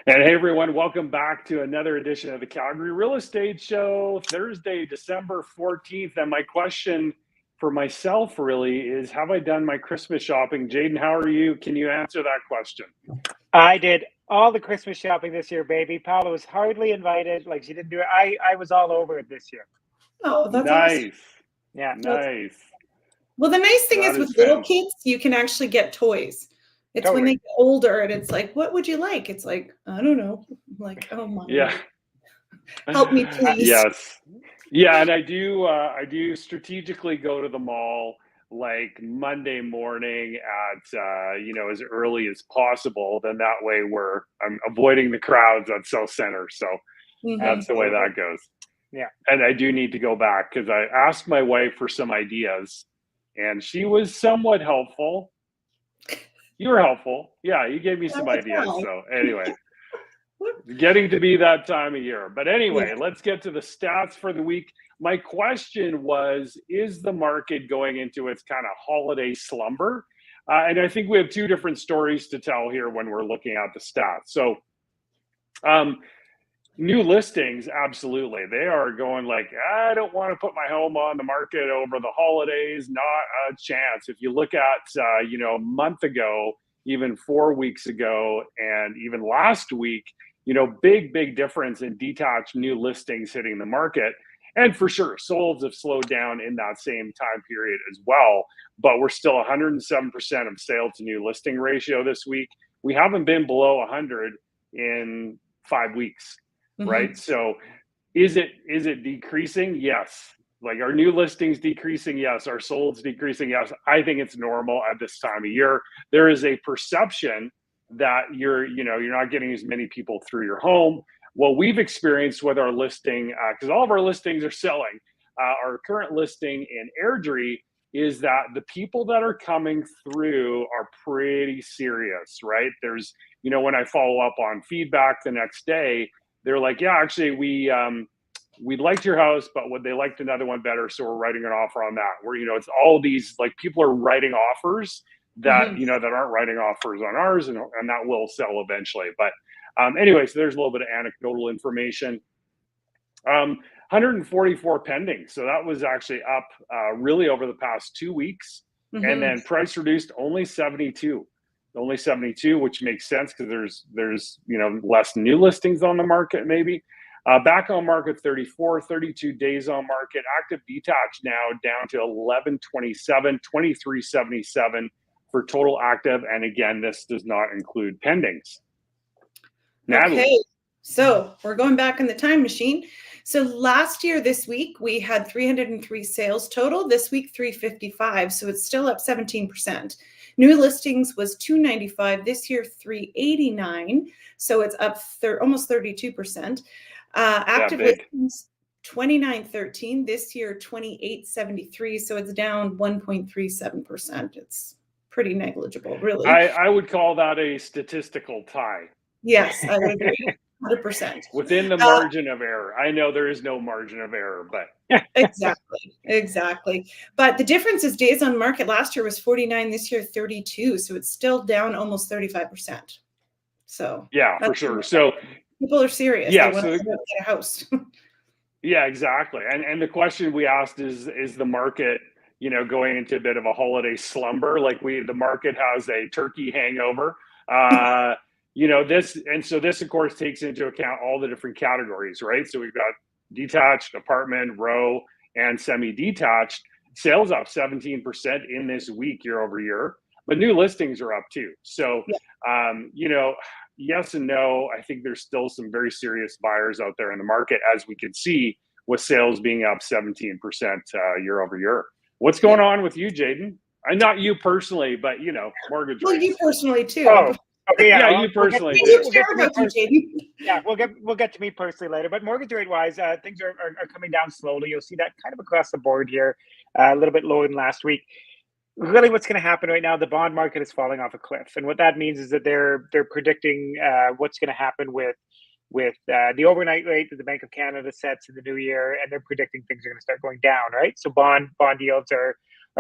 And hey, everyone, welcome back to another edition of the Calgary Real Estate Show, Thursday, December 14th. And my question for myself really is, have I done my Christmas shopping? Jaden, how are you? Can you answer that question? I did all the Christmas shopping this year, baby. Paula was hardly invited. Like, she didn't do it. I was all over it this year. Oh, that's nice. awesome. Yeah. Nice. Well, the nice thing That is with is little fantastic. kids, you can actually get toys. It's when Totally. they get older and it's like, what would you like? It's like, I don't know. I'm like, oh my Yeah. God. Help me, please. Yes. Yeah, and I do strategically go to the mall like Monday morning at as early as possible. Then that way I'm avoiding the crowds at South Center. So that's the way that goes. Yeah. And I do need to go back because I asked my wife for some ideas and she was somewhat helpful. You were helpful. Yeah, you gave me some ideas. So anyway, getting to be that time of year. But anyway, let's get to the stats for the week. My question was, is the market going into its kind of holiday slumber? And I think we have two different stories to tell here when we're looking at the stats. So new listings, absolutely. They are going like, I don't want to put my home on the market over the holidays. Not a chance. If you look at, a month ago, even 4 weeks ago, and even last week, big difference in detached new listings hitting the market. And for sure, solds have slowed down in that same time period as well. But we're still 107% of sale to new listing ratio this week. We haven't been below 100 in 5 weeks. Right. So is it decreasing? Yes. Like, our new listings decreasing? Yes. Our solds decreasing? Yes. I think it's normal at this time of year. There is a perception that you're not getting as many people through your home. What we've experienced with our listing, because all of our listings are selling, our current listing in Airdrie is that the people that are coming through are pretty serious, right? There's, when I follow up on feedback the next day, they're like, yeah, actually, we liked your house, but they liked another one better, so we're writing an offer on that. Where it's all these, like, people are writing offers that that aren't writing offers on ours, and that will sell eventually. But anyway, so there's a little bit of anecdotal information. 144 pending, so that was actually up really over the past 2 weeks, and then price reduced only 72. Only 72, which makes sense because there's less new listings on the market maybe. Back on market 34, 32 days on market. Active detached now down to 1127, 2377 for total active. And again, this does not include pendings. Natalie. Okay, so we're going back in the time machine. So last year, this week, we had 303 sales total. This week, 355. So it's still up 17%. New listings was 295. This year, 389. So it's up almost 32%. Active listings, 2913. This year, 2873. So it's down 1.37%. It's pretty negligible, really. I would call that a statistical tie. Yes, I would agree. 100%. Within the margin of error. I know there is no margin of error, but exactly. But the difference is days on market last year was 49, this year 32. So it's still down almost 35%. So yeah, for sure. So people are serious. Yeah, they want to get a house. Yeah, exactly. And the question we asked is the market, going into a bit of a holiday slumber? Like, the market has a turkey hangover. This of course takes into account all the different categories, right? So we've got detached, apartment, row, and semi-detached. Sales up 17% in this week year over year, but new listings are up too. So, yes and no. I think there's still some very serious buyers out there in the market, as we can see with sales being up 17% year over year. What's going on with you, Jaden? Not you personally, but mortgage rates. Well, you personally too. Oh, okay, yeah, you personally. We'll get to yeah, we'll get to me personally later. But mortgage rate wise, things are coming down slowly. You'll see that kind of across the board here, a little bit lower than last week. Really, what's going to happen right now? The bond market is falling off a cliff, and what that means is that they're predicting what's going to happen with the overnight rate that the Bank of Canada sets in the new year, and they're predicting things are going to start going down. Right, so bond yields are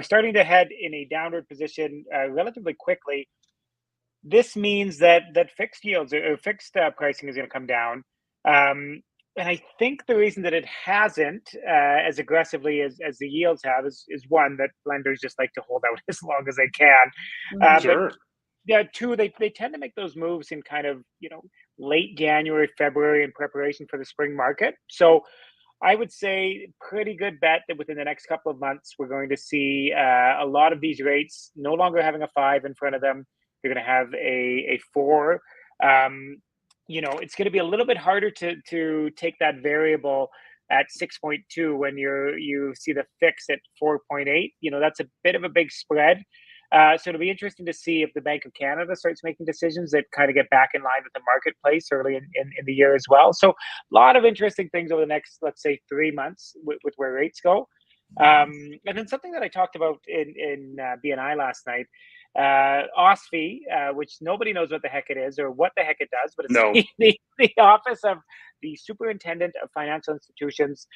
starting to head in a downward position relatively quickly. this means that fixed yields or fixed pricing is going to come down. And I think the reason that it hasn't as aggressively as the yields have is one, that lenders just like to hold out as long as they can. But Sure. yeah, two, they tend to make those moves in kind of, late January, February in preparation for the spring market. So I would say pretty good bet that within the next couple of months, we're going to see a lot of these rates no longer having a 5 in front of them. They're going to have a 4. It's going to be a little bit harder to take that variable at 6.2 when you see the fix at 4.8. That's a bit of a big spread. So it'll be interesting to see if the Bank of Canada starts making decisions that kind of get back in line with the marketplace early in the year as well. So a lot of interesting things over the next, let's say, 3 months with where rates go. And then something that I talked about in BNI last night, OSFI, which nobody knows what the heck it is or what the heck it does, but it's No. the Office of the Superintendent of Financial Institutions,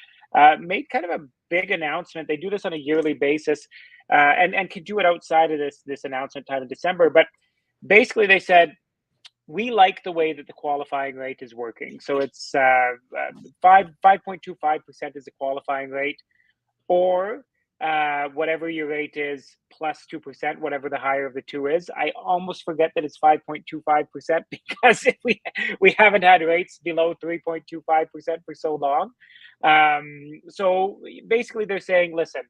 made kind of a big announcement. They do this on a yearly basis, and could do it outside of this announcement time in December. But basically, they said, we like the way that the qualifying rate is working. So it's 5.25% is the qualifying rate, or whatever your rate is plus 2%, whatever the higher of the two is. I almost forget that it's 5.25% because if we haven't had rates below 3.25% for so long. So basically, they're saying, listen,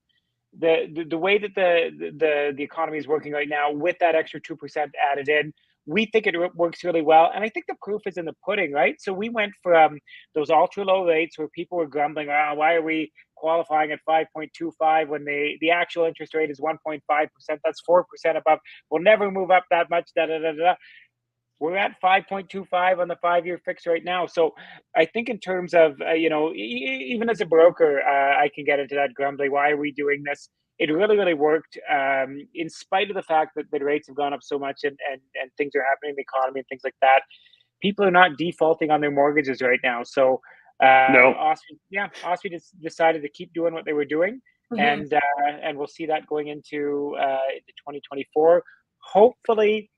the way that the economy is working right now, with that extra 2% added in, we think it works really well. And I think the proof is in the pudding, right? So we went from those ultra low rates where people were grumbling, why are we qualifying at 5.25 when the actual interest rate is 1.5%? That's 4% above. We'll never move up that much. We're at 5.25 on the 5-year fix right now. So I think in terms of, even as a broker, I can get into that grumbling. Why are we doing this? It really, really worked, in spite of the fact that the rates have gone up so much and things are happening in the economy and things like that. People are not defaulting on their mortgages right now. So No. OSFI just decided to keep doing what they were doing. And we'll see that going into 2024. Hopefully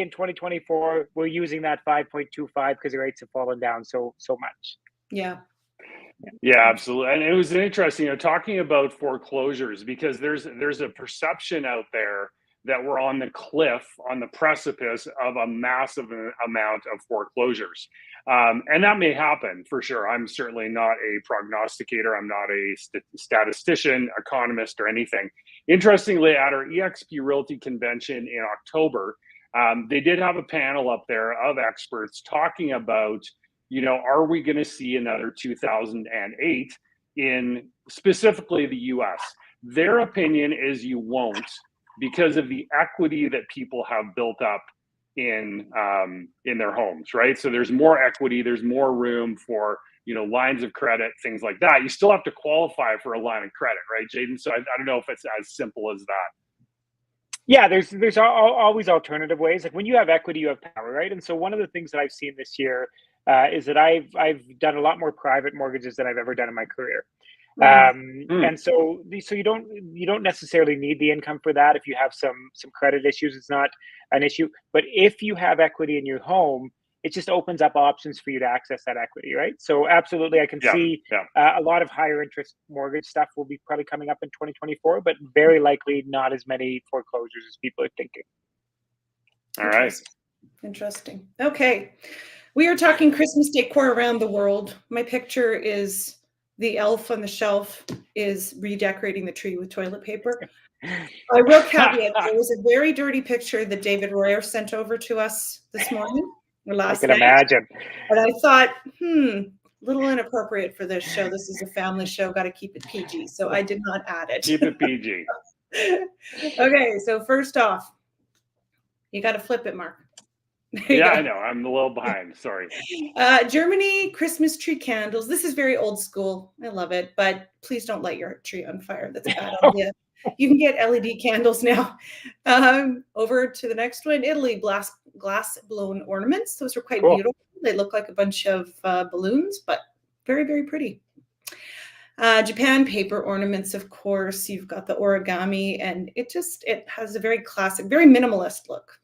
in 2024, we're using that 5.25 because the rates have fallen down so much. Yeah. Yeah, absolutely. And it was interesting, talking about foreclosures, because there's a perception out there that we're on the cliff, on the precipice of a massive amount of foreclosures. And that may happen for sure. I'm certainly not a prognosticator. I'm not a statistician, economist, or anything. Interestingly, at our eXp Realty convention in October, they did have a panel up there of experts talking about, are we going to see another 2008 in specifically the US? Their opinion is you won't, because of the equity that people have built up in their homes, right? So there's more equity, there's more room for, lines of credit, things like that. You still have to qualify for a line of credit, right, Jaden? So I don't know if it's as simple as that. Yeah, there's always alternative ways. Like when you have equity, you have power, right? And so one of the things that I've seen this year is that I've done a lot more private mortgages than I've ever done in my career. And so you don't necessarily need the income for that. If you have some credit issues, it's not an issue. But if you have equity in your home, it just opens up options for you to access that equity, right? So absolutely, I can see a lot of higher interest mortgage stuff will be probably coming up in 2024, but very likely not as many foreclosures as people are thinking. All right. Interesting. Okay. We are talking Christmas decor around the world. My picture is the elf on the shelf is redecorating the tree with toilet paper. I will caveat, there was a very dirty picture that David Royer sent over to us this morning or last night. I can imagine. And I thought, little inappropriate for this show. This is a family show, got to keep it PG. So I did not add it. Keep it PG. Okay, so first off, you got to flip it, Mark. Yeah, I know. I'm a little behind. Sorry. Germany Christmas tree candles. This is very old school. I love it, but please don't light your tree on fire. That's a bad idea. You can get LED candles now. Over to the next one, Italy, glass blown ornaments. Those are quite beautiful. They look like a bunch of balloons, but very, very pretty. Japan, paper ornaments, of course. You've got the origami, and it has a very classic, very minimalist look.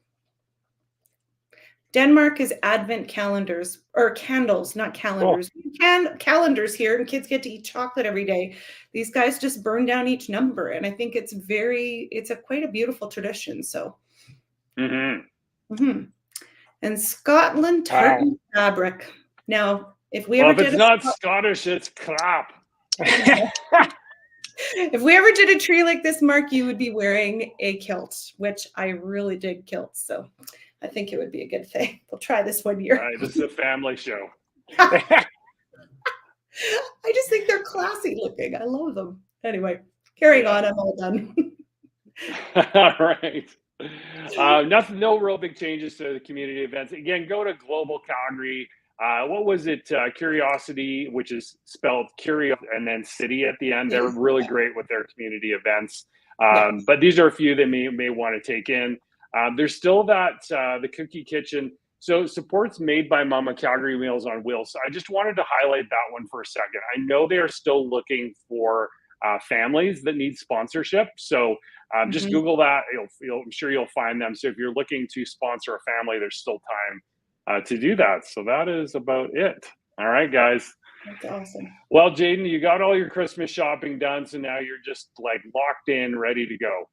Denmark is advent calendars or candles, not calendars. Calendars here, and kids get to eat chocolate every day. These guys just burn down each number, and I think it's quite a beautiful tradition. So, and Scotland tartan fabric. Now, if it's not Scottish, it's crap. If we ever did a tree like this, Mark, you would be wearing a kilt, which I really dig kilts. So I think it would be a good thing. We'll try this one year. All right, this is a family show. I just think they're classy looking. I love them. Anyway, carrying on. I'm all done. All right. No real big changes to the community events. Again, go to Global Calgary. What was it? Curiosity, which is spelled Curio and then City at the end. They're really great with their community events. But these are a few that may want to take in. There's still the Cookie Kitchen. So support's made by Mama Calgary Meals on Wheels. So I just wanted to highlight that one for a second. I know they are still looking for families that need sponsorship. So just Google that. I'm sure you'll find them. So if you're looking to sponsor a family, there's still time to do that. So that is about it. All right, guys. That's awesome. Well, Jaden, you got all your Christmas shopping done. So now you're just like locked in, ready to go.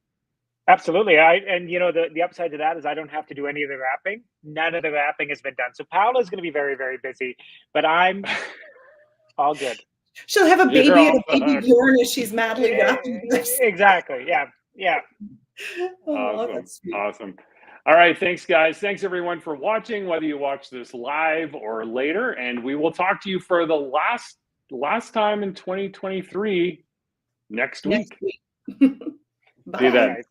Absolutely. The upside to that is I don't have to do any of the wrapping. None of the wrapping has been done. So Paola is going to be very, very busy, but I'm all good. She'll have a baby and a baby born as she's madly wrapping this. Exactly. Yeah. Awesome. All right. Thanks, guys. Thanks, everyone, for watching, whether you watch this live or later. And we will talk to you for the last time in 2023 next week. Bye. See you then.